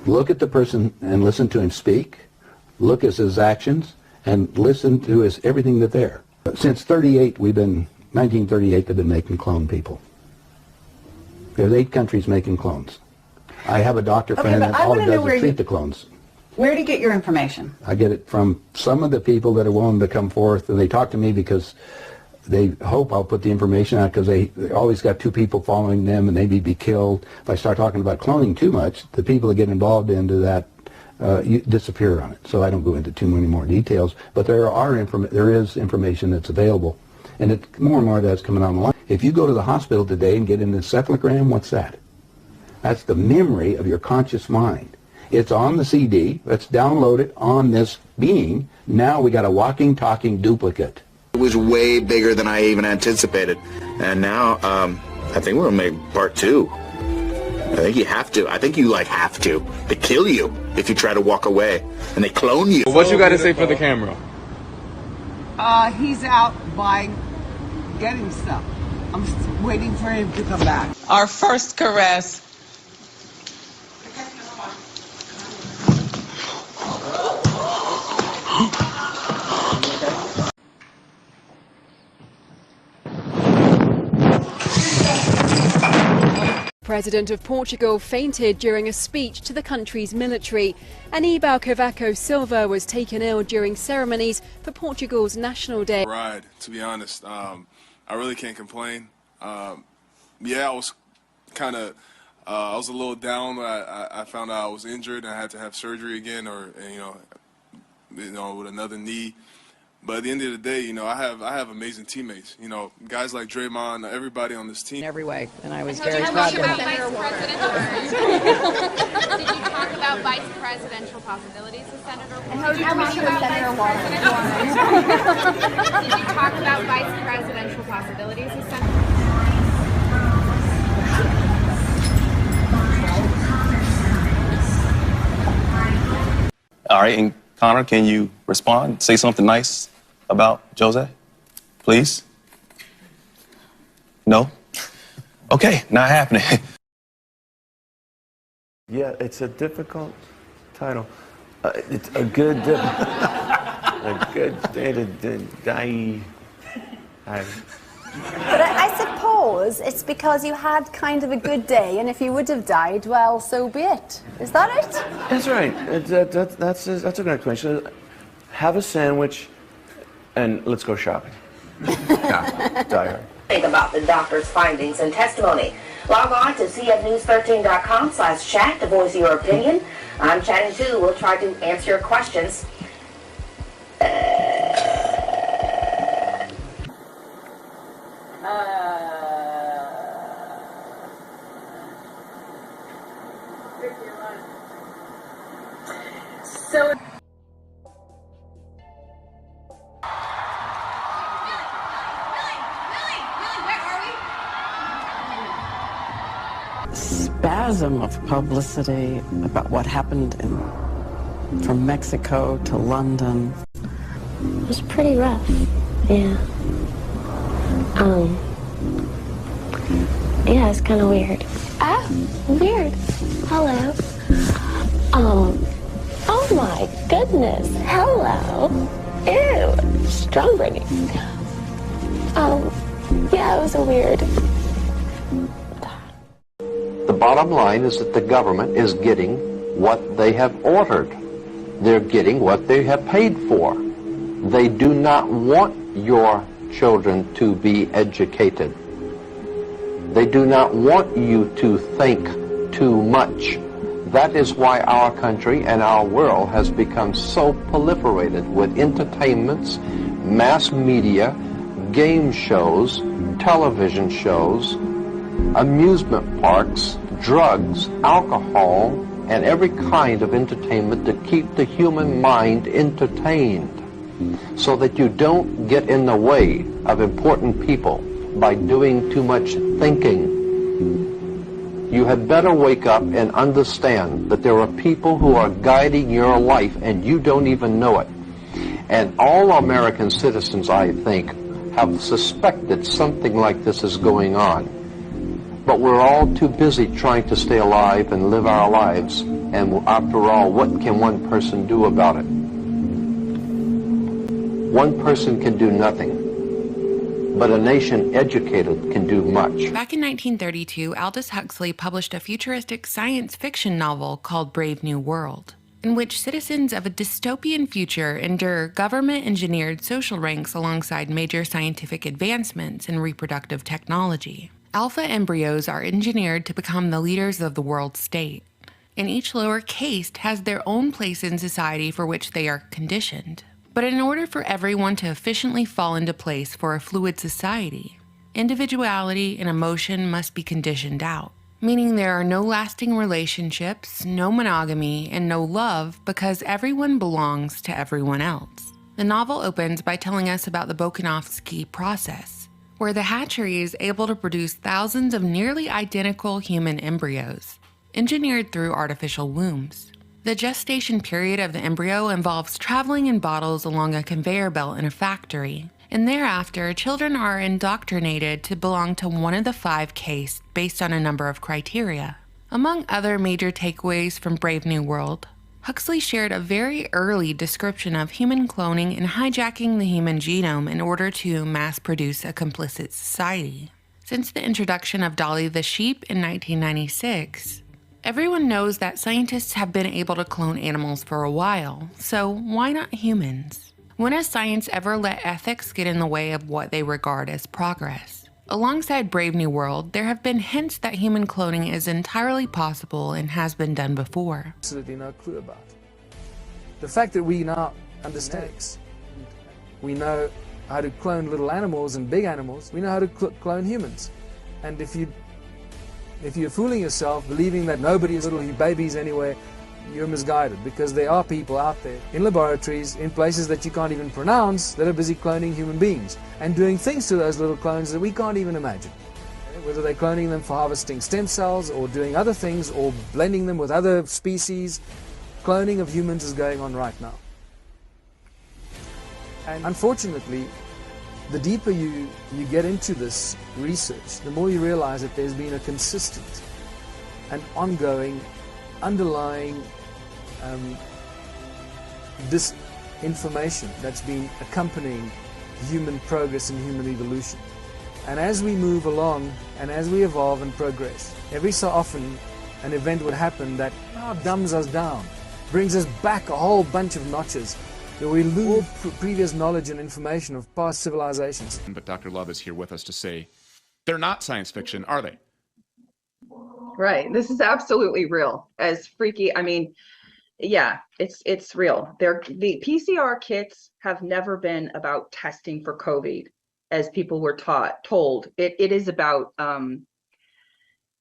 Look at the person and listen to him speak. Look at his actions. And listen to everything that's there. Since 1938, they've been making clone people. There's 8 countries making clones. I have a doctor friend that all he does is treat the clones. Where do you get your information? I get it from some of the people that are willing to come forth, and they talk to me because they hope I'll put the information out, because they always got 2 people following them and they may be killed. If I start talking about cloning too much, the people that get involved into that you disappear on it. So I don't go into too many more details, but there is information that's available, and more and more of that's coming online. If you go to the hospital today and get an encephalogram, what's that? That's the memory of your conscious mind. It's on the CD. Let's download it on this being. Now we got a walking, talking duplicate. It was way bigger than I even anticipated, and now I think we're gonna make part 2. I think you have to. I think you have to. They kill you if you try to walk away, and they clone you. What you got to say for the camera? He's out getting stuff. I'm waiting for him to come back. Our first caress. President of Portugal fainted during a speech to the country's military. Aníbal Cavaco Silva was taken ill during ceremonies for Portugal's National Day. Ride, to be honest. I really can't complain. Yeah, I was kind of, I was a little down. I found out I was injured and I had to have surgery again, or with another knee. But at the end of the day, I have amazing teammates. Guys like Draymond, everybody on this team. Every way, and I was very proud to have Did you talk about vice presidential possibilities with Senator Warren? How did you talk about Senator Warren? Did you talk about vice presidential possibilities with Senator All right, and Connor, can you respond? Say something nice about Jose, please? No? Okay, not happening. Yeah, it's a difficult title. It's a good, a good day to die. But I suppose it's because you had kind of a good day, and if you would have died, well, so be it. Is that it? That's right. That's a good explanation. Have a sandwich, and let's go shopping. Die hard. About the doctor's findings and testimony. Log on to cfnews13.com/chat to voice your opinion. I'm chatting too. We'll try to answer your questions. So. Spasm of publicity about what happened from Mexico to London. It was pretty rough, yeah. Yeah, it's kind of weird. Ah, weird. Hello. Oh my goodness. Hello. Ew, strong bringing. Yeah, it was a weird. The bottom line is that the government is getting what they have ordered. They're getting what they have paid for. They do not want your children to be educated. They do not want you to think too much. That is why our country and our world has become so proliferated with entertainments, mass media, game shows, television shows, amusement parks, drugs, alcohol, and every kind of entertainment to keep the human mind entertained so that you don't get in the way of important people by doing too much thinking. You had better wake up and understand that there are people who are guiding your life and you don't even know it. And all American citizens, I think, have suspected something like this is going on. But we're all too busy trying to stay alive and live our lives. And after all, what can one person do about it? One person can do nothing. But a nation educated can do much. Back in 1932, Aldous Huxley published a futuristic science fiction novel called Brave New World, in which citizens of a dystopian future endure government-engineered social ranks alongside major scientific advancements in reproductive technology. Alpha embryos are engineered to become the leaders of the world state, and each lower caste has their own place in society for which they are conditioned. But in order for everyone to efficiently fall into place for a fluid society, individuality and emotion must be conditioned out, meaning there are no lasting relationships, no monogamy, and no love because everyone belongs to everyone else. The novel opens by telling us about the Bokanovsky process, where the hatchery is able to produce thousands of nearly identical human embryos, engineered through artificial wombs. The gestation period of the embryo involves traveling in bottles along a conveyor belt in a factory, and thereafter children are indoctrinated to belong to one of the 5 castes based on a number of criteria. Among other major takeaways from Brave New World, Huxley shared a very early description of human cloning and hijacking the human genome in order to mass-produce a complicit society. Since the introduction of Dolly the sheep in 1996, everyone knows that scientists have been able to clone animals for a while, so why not humans? When has science ever let ethics get in the way of what they regard as progress? Alongside Brave New World, there have been hints that human cloning is entirely possible and has been done before. Absolutely no clue about. The fact that we now understand, we know how to clone little animals and big animals, we know how to clone humans. And if you're fooling yourself, believing that nobody is little babies anyway, you're misguided, because there are people out there in laboratories, in places that you can't even pronounce, that are busy cloning human beings and doing things to those little clones that we can't even imagine. Whether they're cloning them for harvesting stem cells or doing other things or blending them with other species, cloning of humans is going on right now. And unfortunately, the deeper you get into this research, the more you realize that there's been a consistent and ongoing, underlying disinformation that's been accompanying human progress and human evolution. And as we move along and as we evolve and progress, every so often an event would happen that dumbs us down, brings us back a whole bunch of notches. We lose previous knowledge and information of past civilizations. But Dr. Love is here with us to say, they're not science fiction, are they? Right. This is absolutely real. As freaky, I mean, yeah, it's real. The PCR kits have never been about testing for COVID, as people were told. It is about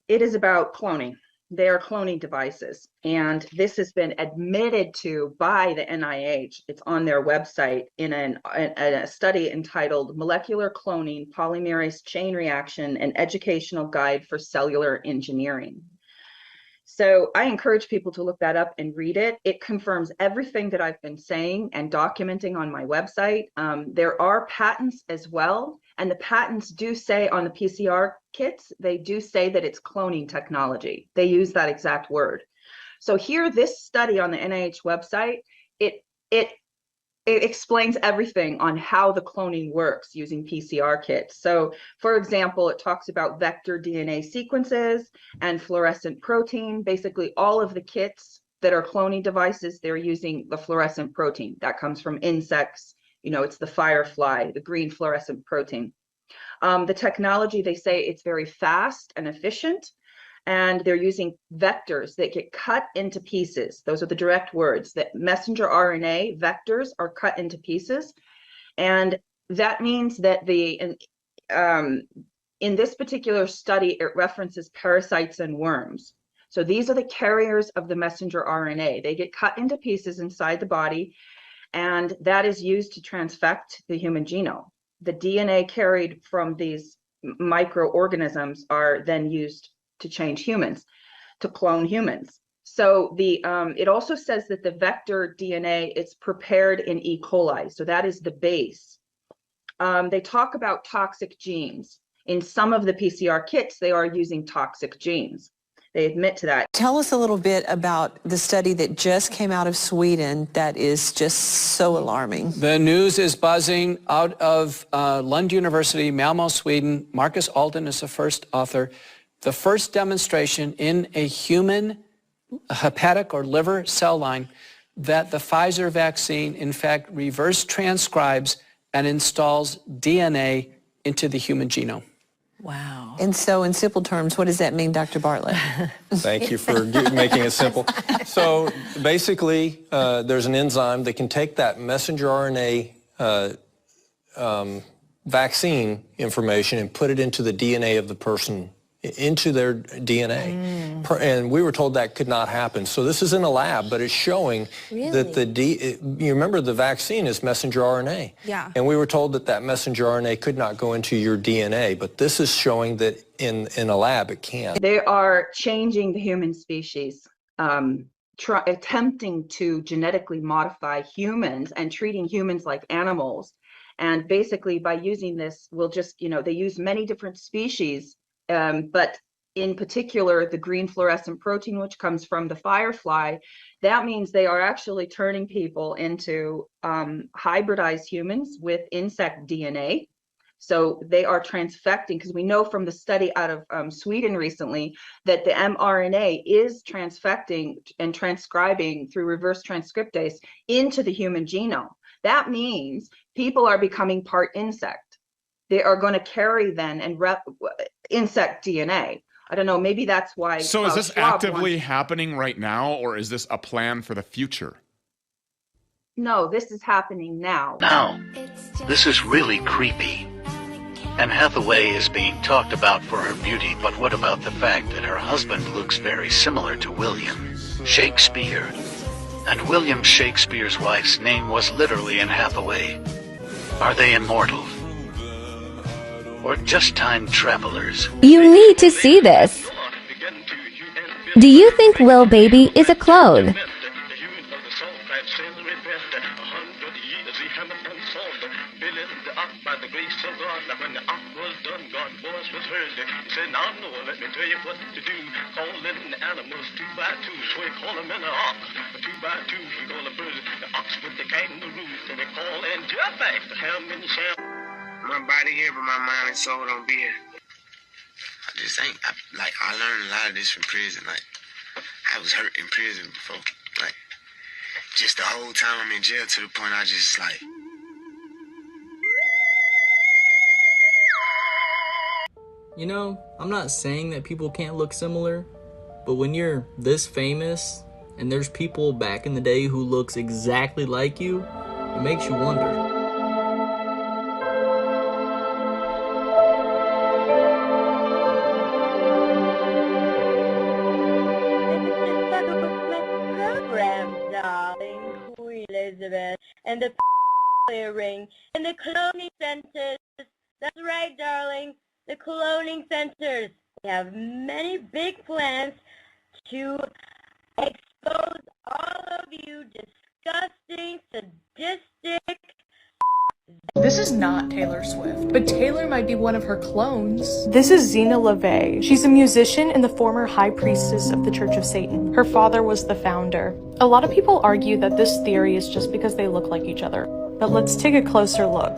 cloning. They are cloning devices, and this has been admitted to by the NIH. It's on their website in a study entitled Molecular Cloning, Polymerase Chain Reaction, an Educational Guide for Cellular Engineering. So I encourage people to look that up and read it. It confirms everything that I've been saying and documenting on my website. There are patents as well, and the patents do say on the PCR kits, they do say that it's cloning technology. They use that exact word. So here, this study on the NIH website, it explains everything on how the cloning works using PCR kits. So, for example, it talks about vector DNA sequences and fluorescent protein. Basically, all of the kits that are cloning devices, they're using the fluorescent protein that comes from insects. You know, it's the firefly, the green fluorescent protein. The technology, they say it's very fast and efficient, and they're using vectors that get cut into pieces. Those are the direct words, that messenger RNA vectors are cut into pieces. And that means that in this particular study, it references parasites and worms. So these are the carriers of the messenger RNA. They get cut into pieces inside the body, and that is used to transfect the human genome. The DNA carried from these microorganisms are then used to change humans, to clone humans. So it also says that the vector DNA is prepared in E. coli. So that is the base. They talk about toxic genes. In some of the PCR kits, they are using toxic genes. They admit to that. Tell us a little bit about the study that just came out of Sweden that is just so alarming. The news is buzzing out of Lund University, Malmö, Sweden. Marcus Alden is the first author. The first demonstration in a human hepatic or liver cell line that the Pfizer vaccine, in fact, reverse transcribes and installs DNA into the human genome. Wow. And so in simple terms, what does that mean, Dr. Bartlett? Thank you for making it simple. So basically, there's an enzyme that can take that messenger RNA vaccine information and put it into the DNA of the person, into their DNA. And we were told that could not happen. So this is in a lab, but it's showing that you remember the vaccine is messenger RNA. Yeah. And we were told that that messenger RNA could not go into your DNA, but this is showing that in a lab it can. They are changing the human species, attempting to genetically modify humans and treating humans like animals. And basically by using this, we'll just, they use many different species, but in particular, the green fluorescent protein, which comes from the firefly, that means they are actually turning people into hybridized humans with insect DNA. So they are transfecting, because we know from the study out of Sweden recently that the mRNA is transfecting and transcribing through reverse transcriptase into the human genome. That means people are becoming part insect. They are going to carry then and insect DNA. I don't know, maybe that's why. So is this actively happening right now, or is this a plan for the future? No, this is happening now. Now, this is really creepy. Anne Hathaway is being talked about for her beauty, but what about the fact that her husband looks very similar to William Shakespeare? And William Shakespeare's wife's name was literally Anne Hathaway. Are they immortal? Or just time travelers? You need to see this. Do you think Lil Baby is a clone? My body here, but my mind and soul don't be here. I just ain't, I learned a lot of this from prison. Like, I was hurt in prison before. Like, just the whole time I'm in jail to the point I just, like... You know, I'm not saying that people can't look similar, but when you're this famous and there's people back in the day who looks exactly like you, it makes you wonder. Elizabeth, and the clearing, and the cloning centers. That's right, darling, the cloning centers. We have many big plans to expose all of you disgusting, sadistic. This is not Taylor Swift, but Taylor might be one of her clones. This is Zena LaVey. She's a musician and the former high priestess of the Church of Satan. Her father was the founder. A lot of people argue that this theory is just because they look like each other. But let's take a closer look.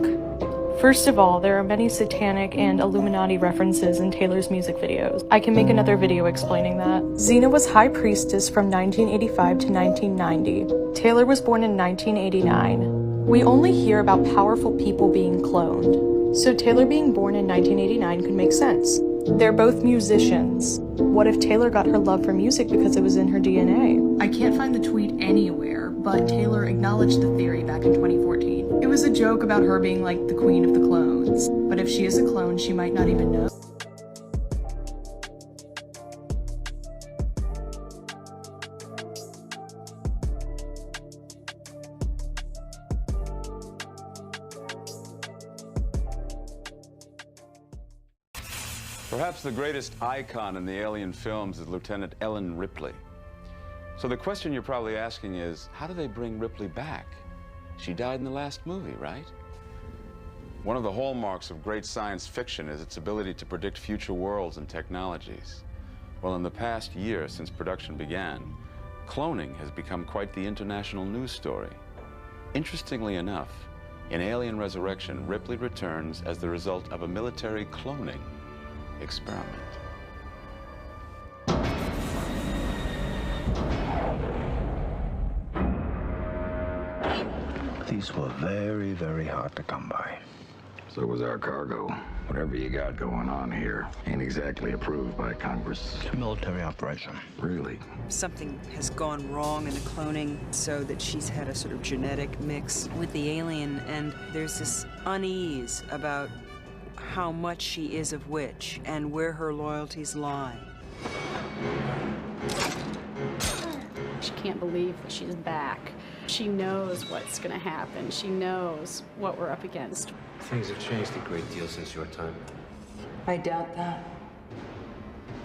First of all, there are many satanic and Illuminati references in Taylor's music videos. I can make another video explaining that. Zena was high priestess from 1985 to 1990. Taylor was born in 1989. We only hear about powerful people being cloned. So Taylor being born in 1989 could make sense. They're both musicians. What if Taylor got her love for music because it was in her DNA? I can't find the tweet anywhere, but Taylor acknowledged the theory back in 2014. It was a joke about her being like the queen of the clones. But if she is a clone, she might not even know. Perhaps the greatest icon in the Alien films is Lieutenant Ellen Ripley. So the question you're probably asking is, how do they bring Ripley back? She died in the last movie, right? One of the hallmarks of great science fiction is its ability to predict future worlds and technologies. Well, in the past year since production began, cloning has become quite the international news story. Interestingly enough, in Alien Resurrection, Ripley returns as the result of a military cloning experiment. These were very, very hard to come by. So was our cargo. Whatever you got going on here ain't exactly approved by Congress. It's a military operation. Really? Something has gone wrong in the cloning so that she's had a sort of genetic mix with the alien, and there's this unease about how much she is of which and where her loyalties lie. She can't believe that she's back. She knows what's going to happen. She knows what we're up against. Things have changed a great deal since your time. I doubt that.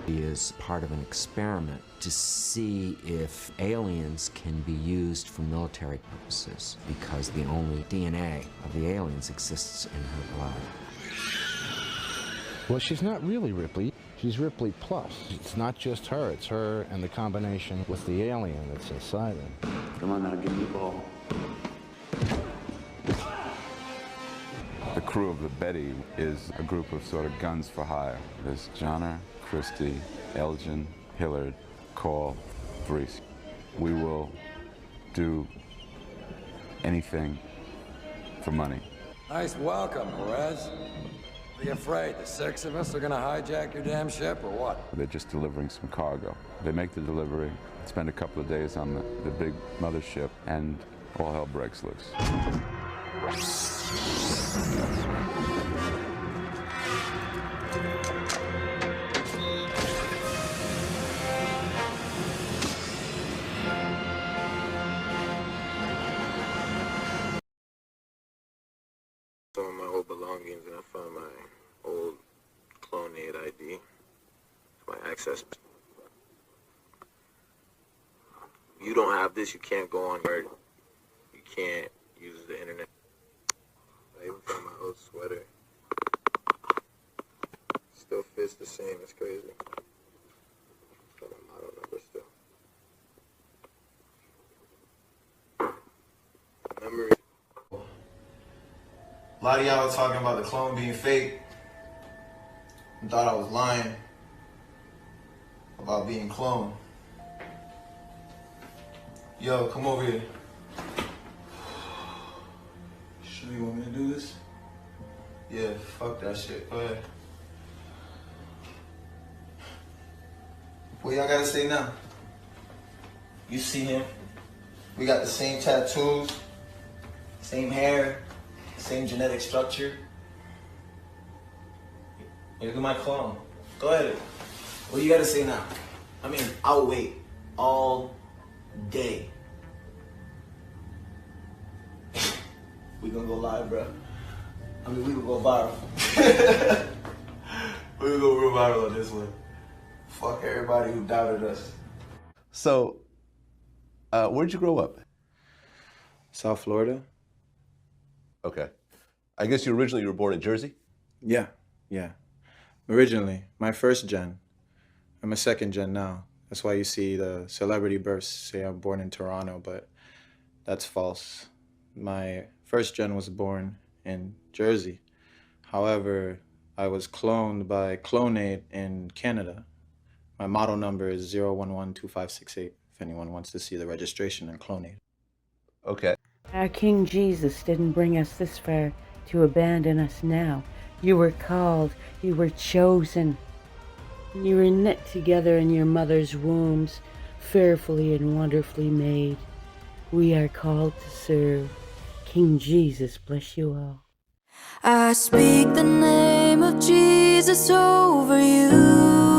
He is part of an experiment to see if aliens can be used for military purposes, because the only DNA of the aliens exists in her blood. Well, she's not really Ripley. She's Ripley plus. It's not just her. It's her and the combination with the alien that's inside her. Come on now, give me the ball. The crew of the Betty is a group of sort of guns for hire. There's Johnner, Christie, Elgin, Hillard, Call, Brees. We will do anything for money. Nice welcome, Perez. Are you afraid the six of us are gonna hijack your damn ship, or what? They're just delivering some cargo. They make the delivery, spend a couple of days on the big mothership, and all hell breaks loose. Some of my old belongings, and I found my old Clonade ID, my access. You don't have this, you can't go on here. You can't use the internet. I even found my old sweater. Still fits the same, it's crazy. Got my model number still. Memory. A lot of y'all were talking about the clone being fake. I thought I was lying about being cloned. Yo, come over here. Sure you want me to do this? Yeah, fuck that shit. Go ahead. What y'all gotta say now? You see him? We got the same tattoos, same hair, same genetic structure. Look at my clone. Go ahead. What you gotta say now? I mean, I'll wait all day. We gonna go live, bro. I mean, we gonna go viral. We gonna go real viral on this one. Fuck everybody who doubted us. So, where'd you grow up? South Florida. Okay. I guess you were born in Jersey? Yeah. Originally, my first gen. I'm a second gen now. That's why you see the celebrity bursts say I'm born in Toronto, but that's false. My first gen was born in Jersey. However, I was cloned by Clonade in Canada. My model number is 0112568, if anyone wants to see the registration in Clonade. Okay. Our King Jesus didn't bring us this far to abandon us now, You were called, you were chosen. You were knit together in your mother's wombs, fearfully and wonderfully made. We are called to serve. King Jesus bless you all. I speak the name of Jesus over you.